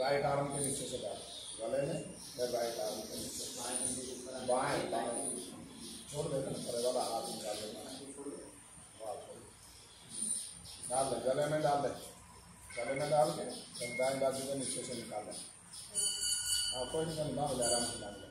Right arm के नीचे से डाल गले में, फिर राइट आर्म के नीचे बाएं बाएं छोड़ देना, परे वाला हाथ निकाल देना, डाल दे गले में, डाल दे गले में, डाल के फिर दाएं बाजू के नीचे से निकाल दे। हाँ कोई नहीं, डाल दे आराम से, डाल दे।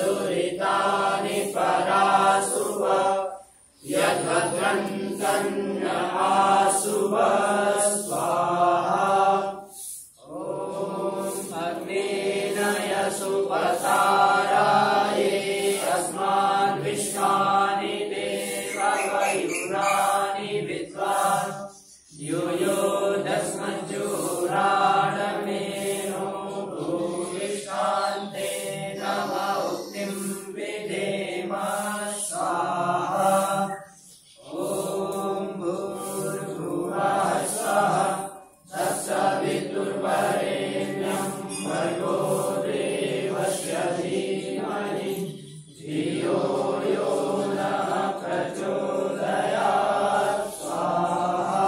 दुरितानि परासुव यद्भद्रन्तन्न आसुव स्वाहा ॐ अग्नेय सुपसाराये अस्मान् विश्वानि देववयुरानि विद्वान् यो दस्मज्जुराणमेनो भूविश्वान्ते नम उक्तिं विधेम स्वाहा ॐ भूर्भुवः स्वः तत्सवितुर्वरेण्यं भर्गो देवस्य धीमहि धियो यो नः प्रचोदयात् स्वाहा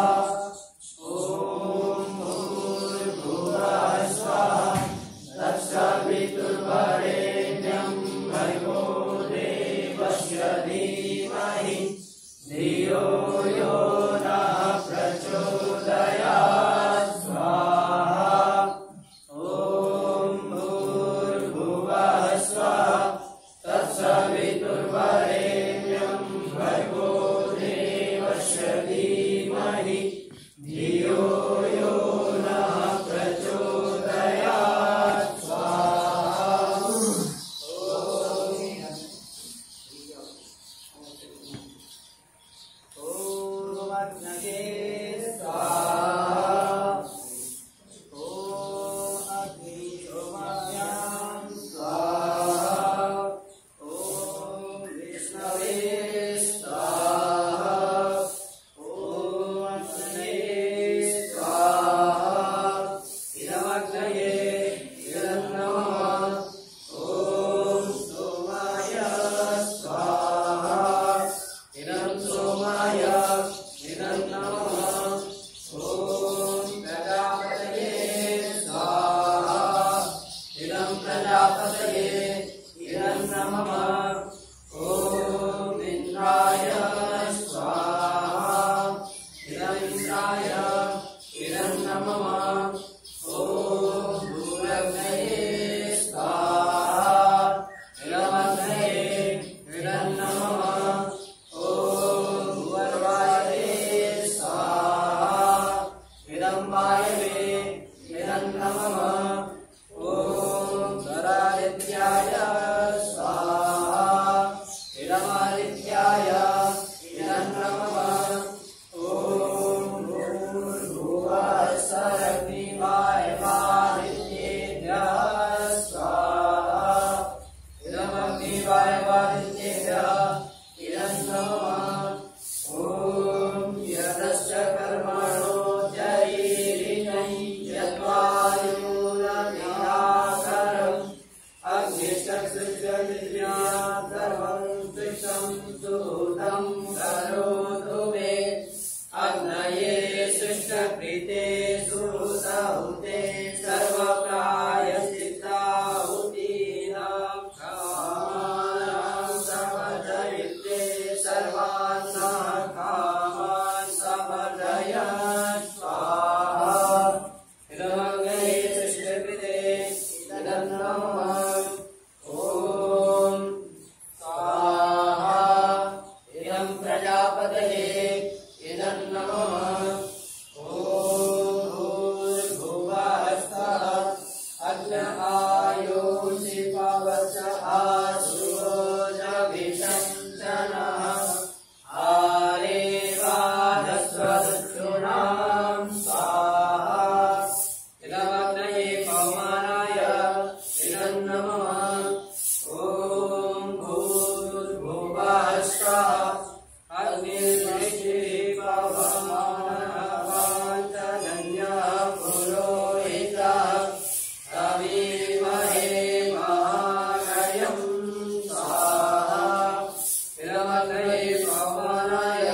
ॐ भूर्भुवः स्वः तत्सवितुर्वरेण्यं भर्गो देवस्य धीमहि धियो यो नः प्रचोदयात् स्वाहा ॐ भूर्भुवः स्वः तत्सवितुर्वरेण्यं भर्गो देवस्य धीमहि धियो यो नः प्रचोदयात् स्वाहा ॐ अग्नये स्वाहा ॐ अग्निशोमाभ्यां स्वाहा ॐ विष्णवे स्वाहा ॐ अग्नये स्वाहा इदमग्नये इदं नमः ॐ सोमाय स्वाहा इदं सोमाय इदं नमः ॐ प्रजापतये स्वाहा इदं प्रजापतये इदं नमः ॐ इन्द्राय स्वाहा इदं इन्द्राय इदं नमः ॐ भूरग्नये स्वाहा इदमग्नये इदं नमः ॐ भुवर्वायवे स्वाहा इदं वायवे इदं नमः ॐ स्वरादित्याय स्वाहा इदमादित्याय इदं नमः ॐ भूर्भुवः स्वरग्निवायवादित्येभ्यः स्वाहा इदमग्निवायवादित्येभ्यः इदं नमः ॐ यतश्च कर्मणो जरीरिणै यद्वायुरनिराकरम् अग्निश्चक्षुर्विद्यात् सर्वं सृष्टं सुहृदं करोतु मे अग्नये सृष्टकृते सुहृदहुते सर्वप्रायश्चित्ताहुतीनां कामानां समर्पयित्वे सर्वान्नः कामान् समर्पयन् स्वाहा इदमग्नये सृष्टकृते इदं नमः ॐ स्वाहा इदं प्रजापतये इदं नमः ॐ भूर्भुवः स्वः अग्न आयुषि पवच आशुरोजभिषञ्चनः आरेवाधस्वदक्षुणां स्वाहा इदमग्नये पवमानाय इदं नमः ॐ भूर्भुवः स्वः अग्निर्निषि पवमानः पाञ्चजन्यः पुरोहितः तवीमहे महानयं स्वाहा इदमग्नये पवमानाय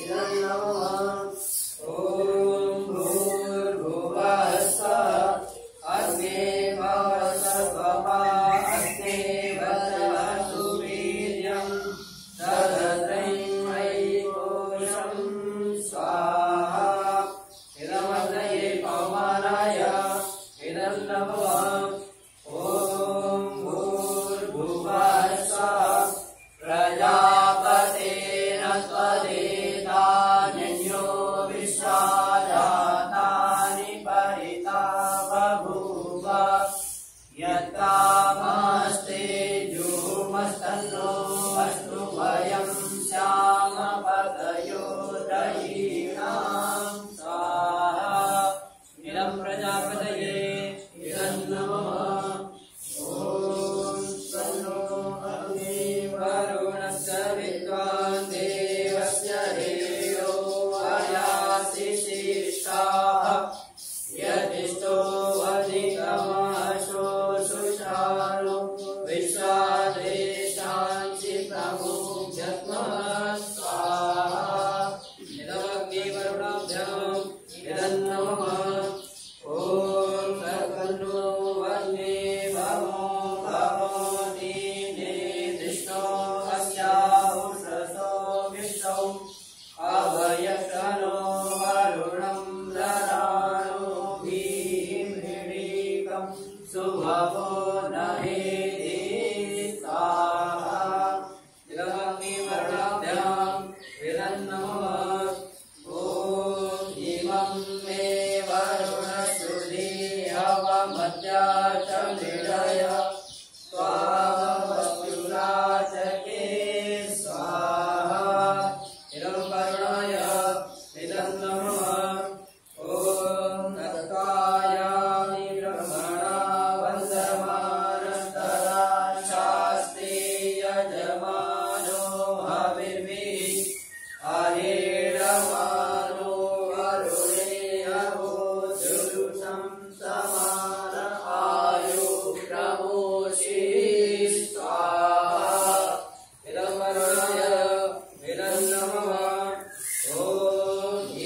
इदं नमः ॐ भूर्भुवः स्वः अग्ने भवसर्वपा अग्ने वसवतु वीर्यं ददत्रैं मयि कोशं स्वाहा इदमग्नये पवमानाय इदं नमः ॐ भूर्भुवः तामस्ते जुमस्तन्नो अस्तु वयं श्याम पतयो दयीनां स्वाहा इदं प्रजापतये इदं नमः ॐ तन्नो अग्नि वरुणस्य विद्वान् देवस्य हेयो अयासि शिष्टाः यदिष्टो अधिकमाशो सुषाणो विश्वादेशांसि प्रमुख्यत्मः स्वाहा इदमग्निवरुणाभ्याम् इदं नमः ॐ सर्वन्नो वन्ये भवो भवोति निर्दिष्टो अस्याहुषसो विष्टौ अभयशनो वरुणं ददानो भीमृडीकं सुभवो नहेति स्वाहा इदमग्निवरुणाभ्याम् इदं नमः ॐ इमं मे वरुणसुधे हवमद्या च निरय स्वावस्तुराचके स्वाहा इदं वरुणाय इदं नमः ॐ तत्कायामि ब्रह्मणा वन्दमानस्तदा शास्त्रे यजमानो हविर्भिः आहेरमानो वरुणेऽहो जुषं समान आयो प्रमोषि स्वाहा इदं वरुणाय इदं नमः ॐ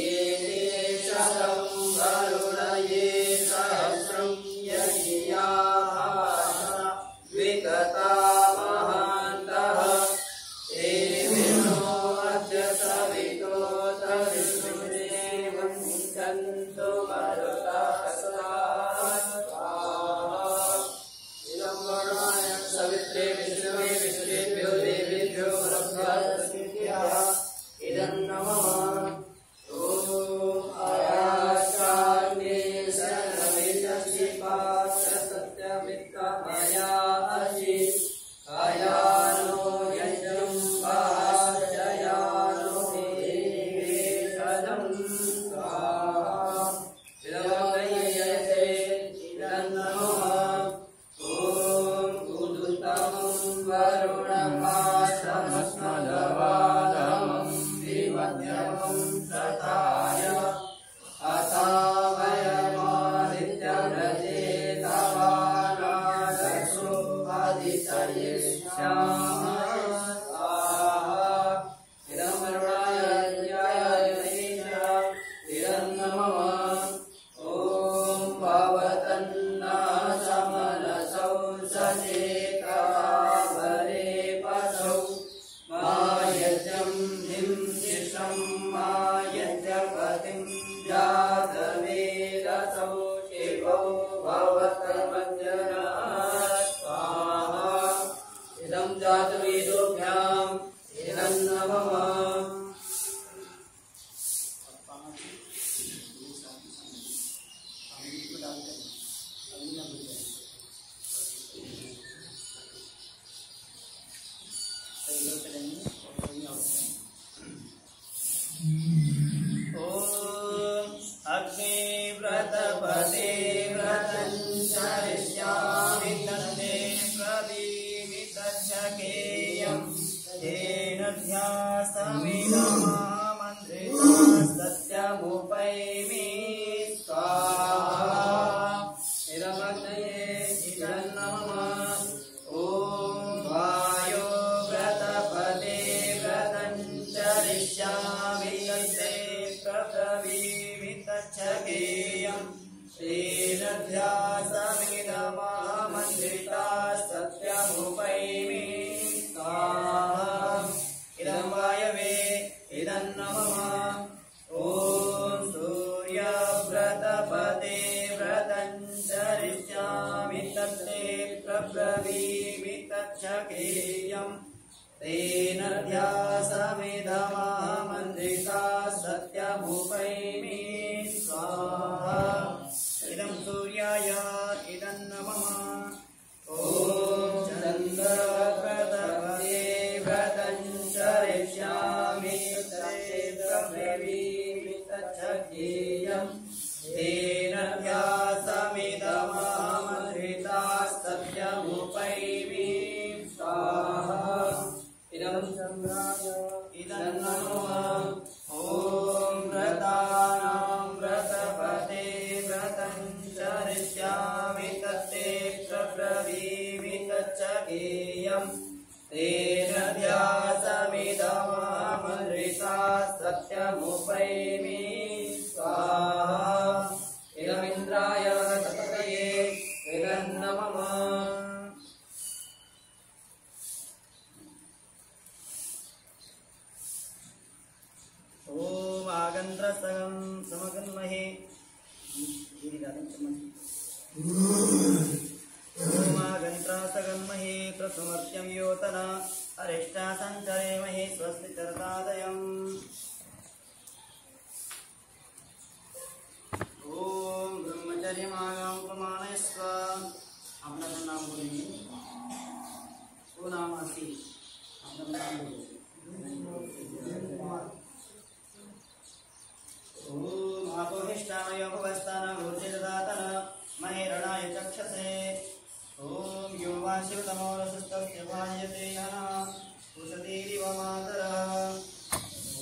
एते शतं वरुणये सहस्रं यज्ञाः विगता महान्तः ते विष्णो अद्य सवितो तविष्णुदेवं गन्तु मरुतः स्वाहा इदं वरुणाय सवित्रे विष्णवे विष्णुदेभ्यो देवेभ्यो वरभ्यः इदं नमः ॐ आयाश्चाग्ने शरणमिदस्य पात्रसत्यमित्तमया असि अयानो यज्ञं वाचयानो देवेशदं स्वाहा इदमग्नयते इदं नमः ॐ उदुत्तमं वरुणपाशमस्मदवादमं विमध्यमं तथाय अथावयमादित्यव्रते तवानादशो आदितयिष्यामः स्वाहा इदं वरुणाय इदं नमः ॐ भवतन्न समनसौ सचेतरावरे पशौ मायजं हिंसिषं मायजपतिं जातवेदसौ शिवो भवतमज्जनः स्वाहा इदं जातवेदोभ्याम् इदं नमः अग्निव्रतपदे व्रतं चरिष्यामि तन्मे प्रदीवितच्छकेयं तेन ध्यासमिदमहामन्त्रितः स्वाहा इदमग्नये इदं नमः ॐ वायो व्रतपदे व्रतं चरिष्यामि तन्मे प्रब्रवीमितच्छकेयं तेन ध्यासमिदमहामन्त्रितः सत्यमुपैमि स्वाहा इदं वायवे इदं नमः ॐ सूर्यव्रतपदे व्रतं चरिष्यामि तत्ते प्रब्रवीमि तच्छकेयं तेन ध्यासमिदमहामन्त्रितः सत्यमुपैमि स्वाहा इदं सूर्याय इदं नमः ॐ सत्यमुपैमि स्वाहा इदं चन्द्राय इदं नमः ॐ व्रतानां व्रतपते व्रतं चरिष्यामि तत्ते प्रब्रवीमि तच्चकेयम् तेन ध्यासमिदमृता सत्यमुपैमि स्वाहा इदमिन्द्राय तपतये इदं नमः ॐ आगन्त्रसगं समगन्महे ओमागन्त्रासगन्महे प्रसुमर्त्यं योतना अरिष्टा सञ्चरेमहे स्वस्ति चरतादयम् ओम ब्रह्मचर्यमागमुपमानयस्व अपना नाम बोलेंगे वो नाम आती अपना नाम बोलो ओम आपोहिष्ठामय भवस्तान ऊर्जितदातन महेरणाय चक्षसे ओम योवाशिवतमोरसस्तस्य वायते यना उषतीरिव मातरः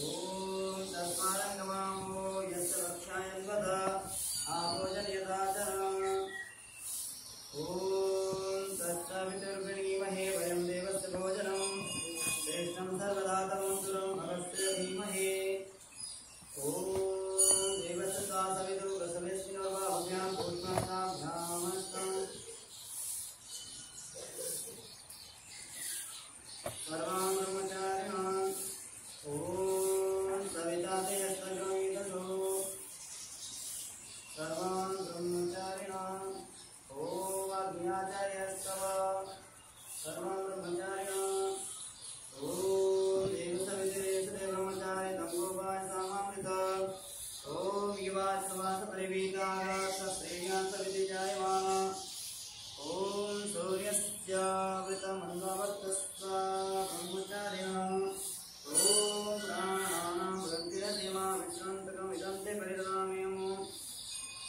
ओम तस्मारङ्गमामो यस्य रक्षायन्वद आभोजन यथाचरण ओम तत्सवितुर्वृणीमहे वयं देवस्य भोजनं श्रेष्ठं सर्वदातमं सुरं भगस्य धीमहि ओम देवस्य सवितु रसवेस्मिनोर्वाभ्यां पूर्णस्ताभ्यामस्तम् सर्वां ब्रह्मचारिणां ओम सविता ते यस्तग्रहीतसो सर्वान् ब्रह्मचारिणां ओम अग्न्याचार्यस्तव सर्वान् ब्रह्मचारिणां ओम देवसवितरेषु ब्रह्मचारि तम्बोपाय सामामृत ओम युवासवास परिवीतागाश्रेयान् सविते जायमान ओम सूर्यस्य वृतमन्ववर्तस्व ब्रह्मचारिणां ओम प्राणानां वृद्धिरधिमा विश्रान्तकमिदं ते परिददामि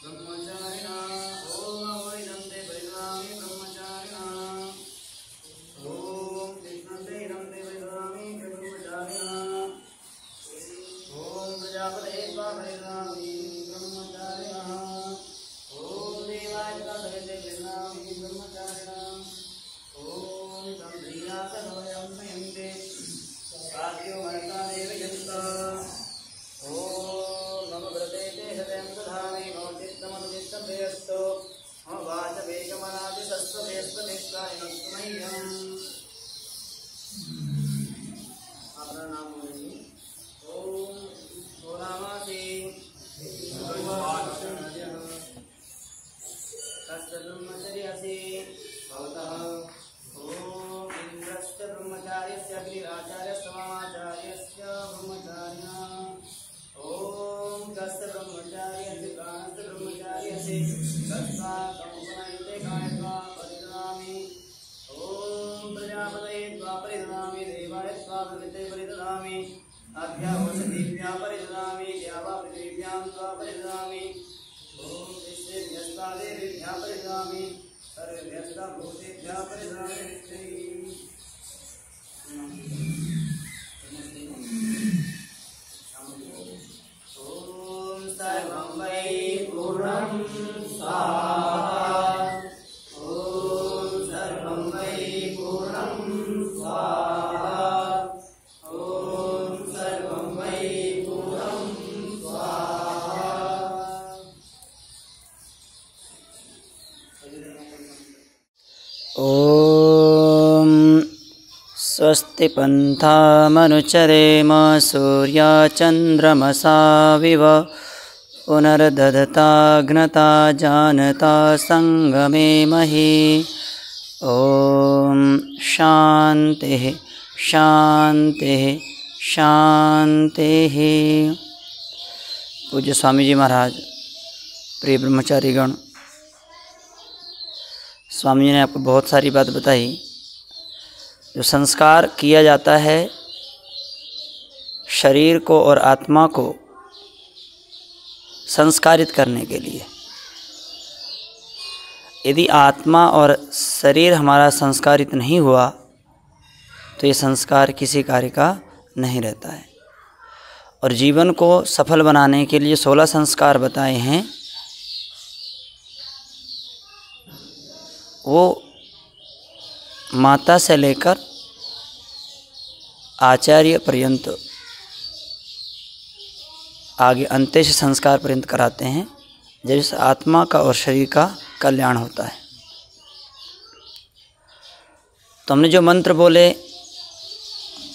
ब्रह्मचारिणां ओम इदं ते परिददामि ब्रह्मचारिणां ओम कृष्णं ते इदं ते परिददामि ब्रह्मचारिणां ओम प्रजापतये त्वा परिददामि ब्रह्मचारिणां ओम देवाय त्वा सविते परिददामि ब्रह्मचारिणां ओम तन्द्रियासनवयं नयन्ते साध्यो मनसा देव यन्ता ओम नम व्रते ते हृदयं दधामि मम चित्तमनुचित्तभेयस्तु मम वाचवेगमनादिसत्त्वभेयस्त्वनिष्ठायनस्तु मह्यम् अपना नाम बोलेंगे ओम ओनामासि कस्य ब्रह्मचर्यसि भवतः ओम इन्द्रस्य ब्रह्मचार्यस्य अग्निराचार्यस्य वामाचार्यस्य ब्रह्मचारिणां ओम कस्य ब्रह्मचार्यस्य प्राणस्य ब्रह्मचार्यस्य तस्मात्मुपनयते कायत्वा परिददामि ओम प्रजापतये त्वा परिददामि देवाय त्वा प्रकृते परिददामि अभ्यावसतिभ्यः परिददामि द्यावापृथिव्यां त्वा परिददामि ओम विश्वेभ्यस्त्वा देवेभ्यः परिददामि सर्वेभ्यस्त्वा भूतेभ्यः परिददामि ओम सर्वं वै पूर्णं स्वाहा ओम सर्वं वै पूर्णं स्वाहा ओम सर्वं वै पूर्णं स्वाहा ओम स्वस्ति पन्थामनुचरेम सूर्याचन्द्रमसाविव पुनर्दधताघ्नता जानता संगमे महि ओम शांति शांति शांति। पूज्य स्वामी जी महाराज, प्रिय ब्रह्मचारीगण, स्वामी जी ने आपको बहुत सारी बात बताई। जो संस्कार किया जाता है शरीर को और आत्मा को संस्कारित करने के लिए, यदि आत्मा और शरीर हमारा संस्कारित नहीं हुआ तो ये संस्कार किसी कार्य का नहीं रहता है। और जीवन को सफल बनाने के लिए 16 संस्कार बताए हैं। वो माता से लेकर आचार्य पर्यंत आगे अंत्येष्टि संस्कार पर्यंत कराते हैं, जिससे आत्मा का और शरीर का कल्याण होता है। तो हमने जो मंत्र बोले,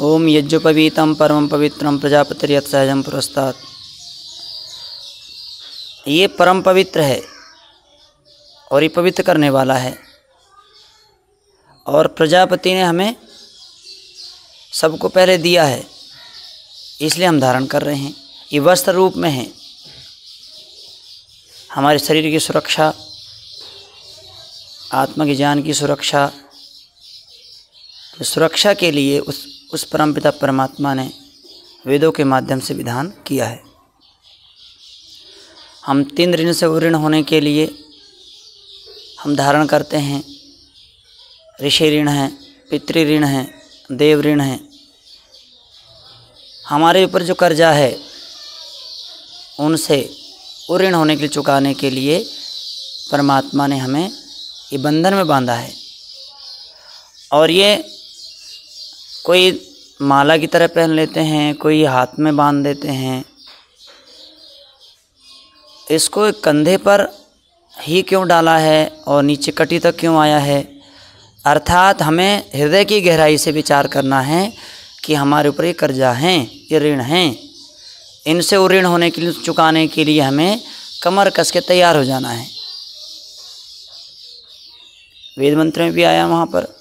ओम यज्ञोपवीतम परमं पवित्रम प्रजापतिर्यत् सहजं पुरस्तात्, ये परम पवित्र है और ये पवित्र करने वाला है। और प्रजापति ने हमें सबको पहले दिया है, इसलिए हम धारण कर रहे हैं। ये वस्त्र रूप में है। हमारे शरीर की सुरक्षा, आत्मा के ज्ञान की सुरक्षा, सुरक्षा के लिए उस परमपिता परमात्मा ने वेदों के माध्यम से विधान किया है। हम 3 ऋण से उऋण होने के लिए हम धारण करते हैं। ऋषि ऋण हैं, पितृ ऋण हैं, देव ऋण हैं। हमारे ऊपर जो कर्जा है उनसे उऋण होने के लिए, चुकाने के लिए परमात्मा ने हमें ये बंधन में बांधा है। और ये कोई माला की तरह पहन लेते हैं, कोई हाथ में बांध देते हैं। इसको कंधे पर ही क्यों डाला है और नीचे कटी तक क्यों आया है? अर्थात हमें हृदय की गहराई से विचार करना है कि हमारे ऊपर ये कर्जा हैं, ये ऋण हैं। इनसे उऋण होने के लिए, चुकाने के लिए हमें कमर कस के तैयार हो जाना है। वेद मंत्र में भी आया वहाँ पर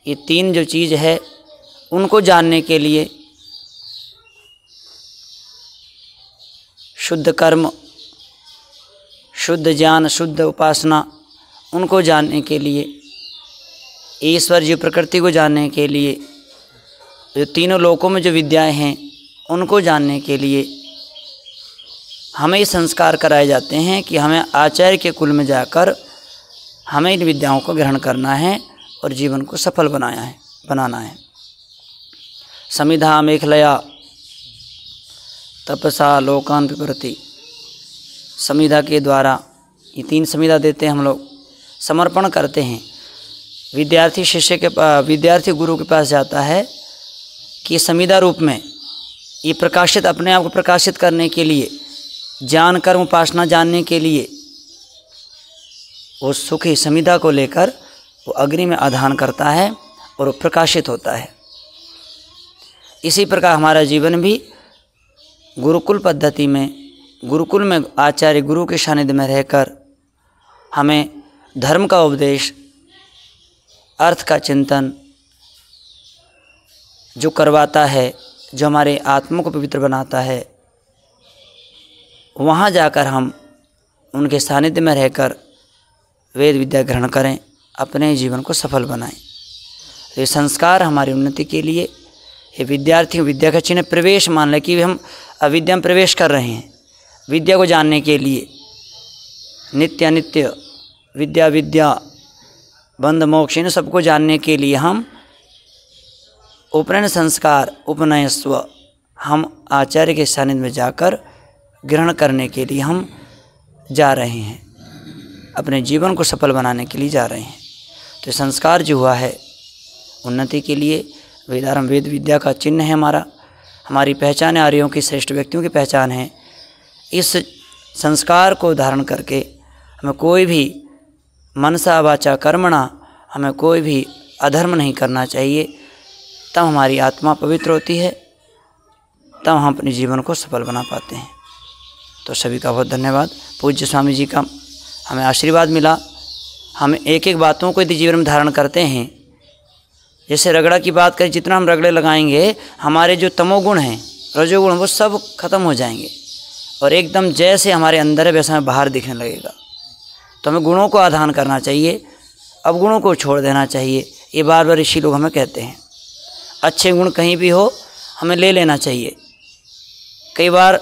ये 3 जो चीज़ है उनको जानने के लिए शुद्ध कर्म, शुद्ध ज्ञान, शुद्ध उपासना, उनको जानने के लिए, ईश्वर जी प्रकृति को जानने के लिए, जो तीनों लोकों में जो विद्याएं हैं उनको जानने के लिए हमें ये संस्कार कराए जाते हैं कि हमें आचार्य के कुल में जाकर हमें इन विद्याओं को ग्रहण करना है और जीवन को सफल बनाना है। समिधा मेखलया तपसा लोकान पिपरति, समिधा के द्वारा ये 3 समिधा देते हैं, हम लोग समर्पण करते हैं। विद्यार्थी गुरु के पास जाता है कि समिधा रूप में ये प्रकाशित, अपने आप को प्रकाशित करने के लिए, ज्ञान कर्म उपासना जानने के लिए वो सुखी समिधा को लेकर वो अग्नि में आधान करता है और वो प्रकाशित होता है। इसी प्रकार हमारा जीवन भी गुरुकुल पद्धति में, गुरुकुल में आचार्य गुरु के सानिध्य में रहकर हमें धर्म का उपदेश, अर्थ का चिंतन जो करवाता है, जो हमारे आत्मा को पवित्र बनाता है, वहाँ जाकर हम उनके सानिध्य में रहकर वेद विद्या ग्रहण करें, अपने जीवन को सफल बनाएं। ये संस्कार हमारी उन्नति के लिए, ये विद्यार्थी विद्या का चिन्ह प्रवेश मान लें कि हम अविद्या में प्रवेश कर रहे हैं। विद्या को जानने के लिए नित्य अनित्य, विद्या विद्या, बंध मोक्ष, इन सबको जानने के लिए हम उपनयन संस्कार, उपनयस्व, हम आचार्य के सानिध्य में जाकर ग्रहण करने के लिए हम जा रहे हैं, अपने जीवन को सफल बनाने के लिए जा रहे हैं। तो संस्कार जो हुआ है उन्नति के लिए, वेदारंभ वेद विद्या का चिन्ह है हमारा, हमारी पहचान है, आर्यों की श्रेष्ठ व्यक्तियों की पहचान है। इस संस्कार को धारण करके हमें कोई भी मनसा वाचा कर्मणा, हमें कोई भी अधर्म नहीं करना चाहिए। तब हमारी आत्मा पवित्र होती है, तब हम अपने जीवन को सफल बना पाते हैं। तो सभी का बहुत धन्यवाद। पूज्य स्वामी जी का हमें आशीर्वाद मिला। हम एक एक बातों को यदि जीवन में धारण करते हैं, जैसे रगड़ा की बात करें, जितना हम रगड़े लगाएंगे हमारे जो तमोगुण हैं, रजोगुण, वो सब खत्म हो जाएंगे और एकदम जैसे हमारे अंदर है वैसा हमें बाहर दिखने लगेगा। तो हमें गुणों को आधान करना चाहिए, अवगुणों को छोड़ देना चाहिए। ये बार बार ऋषि लोग हमें कहते हैं। अच्छे गुण कहीं भी हो हमें ले लेना चाहिए। कई बार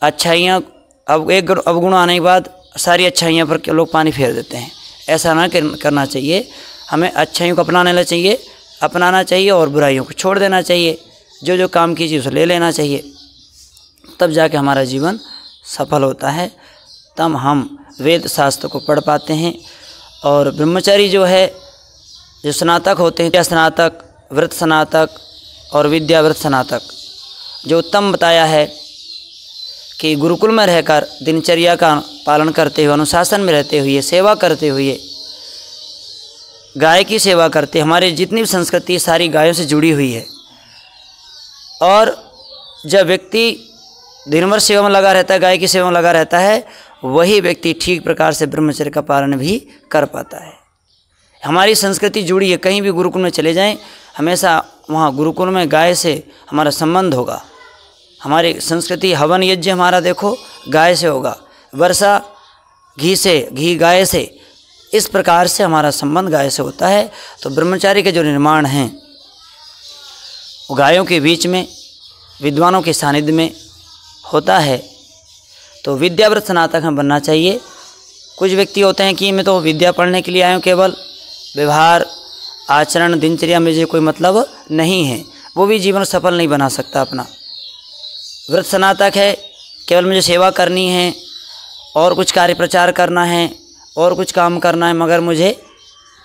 अच्छाइयाँ, अब एक अवगुण आने के बाद सारी अच्छाइयों पर लोग पानी फेर देते हैं। ऐसा ना करना चाहिए। हमें अच्छाइयों को अपनाना चाहिए और बुराइयों को छोड़ देना चाहिए। जो जो काम कीजिए उसे ले लेना चाहिए, तब जाके हमारा जीवन सफल होता है। तब हम वेद शास्त्र को पढ़ पाते हैं। और ब्रह्मचारी जो है, जो स्नातक होते हैं, स्नातक, व्रत स्नातक और विद्याव्रत स्नातक, जो उत्तम बताया है कि गुरुकुल में रहकर दिनचर्या का पालन करते हुए, अनुशासन में रहते हुए, सेवा करते हुए, गाय की सेवा करते, हमारी जितनी भी संस्कृति सारी गायों से जुड़ी हुई है। और जब व्यक्ति दिन भर सेवा में लगा रहता है, गाय की सेवा में लगा रहता है, वही व्यक्ति ठीक प्रकार से ब्रह्मचर्य का पालन भी कर पाता है। हमारी संस्कृति जुड़ी है। कहीं भी गुरुकुल में चले जाएं, हमेशा वहाँ गुरुकुल में गाय से हमारा संबंध होगा। हमारी संस्कृति हवन यज्ञ हमारा देखो गाय से होगा, वर्षा घी से, घी गाय से, इस प्रकार से हमारा संबंध गाय से होता है। तो ब्रह्मचारी के जो निर्माण हैं वो गायों के बीच में, विद्वानों के सानिध्य में होता है। तो विद्याव्रत स्नातक हमें बनना चाहिए। कुछ व्यक्ति होते हैं कि मैं तो विद्या पढ़ने के लिए आया हूँ, केवल व्यवहार, आचरण, दिनचर्या में जो कोई मतलब नहीं है, वो भी जीवन सफल नहीं बना सकता अपना। व्रत स्नातक है, केवल मुझे सेवा करनी है और कुछ कार्य प्रचार करना है और कुछ काम करना है, मगर मुझे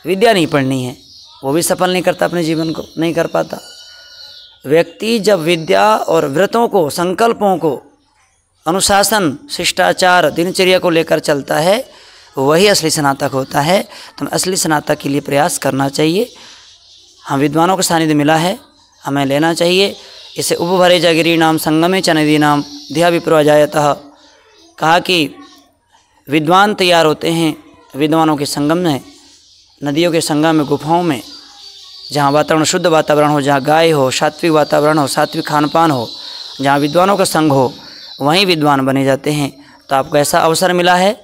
विद्या नहीं पढ़नी है, वो भी सफल नहीं करता, अपने जीवन को नहीं कर पाता। व्यक्ति जब विद्या और व्रतों को, संकल्पों को, अनुशासन, शिष्टाचार, दिनचर्या को लेकर चलता है, वही असली स्नातक होता है। तो असली स्नातक के लिए प्रयास करना चाहिए। हम विद्वानों का सानिध्य मिला है, हमें लेना चाहिए। इसे उपभरे जगिरी नाम संगमे च नदी नाम ध्या विप्रो अजायतः, कहा कि विद्वान तैयार होते हैं विद्वानों के संगम में, नदियों के संगम में, गुफाओं में, जहाँ वातावरण शुद्ध वातावरण हो, जहाँ गाय हो, सात्विक वातावरण हो, सात्विक खान पान हो, जहाँ विद्वानों का संग हो, वहीं विद्वान बने जाते हैं। तो आपको ऐसा अवसर मिला है,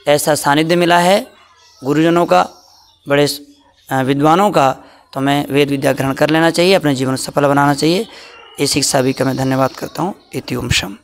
ऐसा सानिध्य मिला है गुरुजनों का, बड़े विद्वानों का, तो हमें वेद विद्या ग्रहण कर लेना चाहिए, अपने जीवन सफल बनाना चाहिए। इस शिक्षा भी का मैं धन्यवाद करता हूँ। इति ओम शम।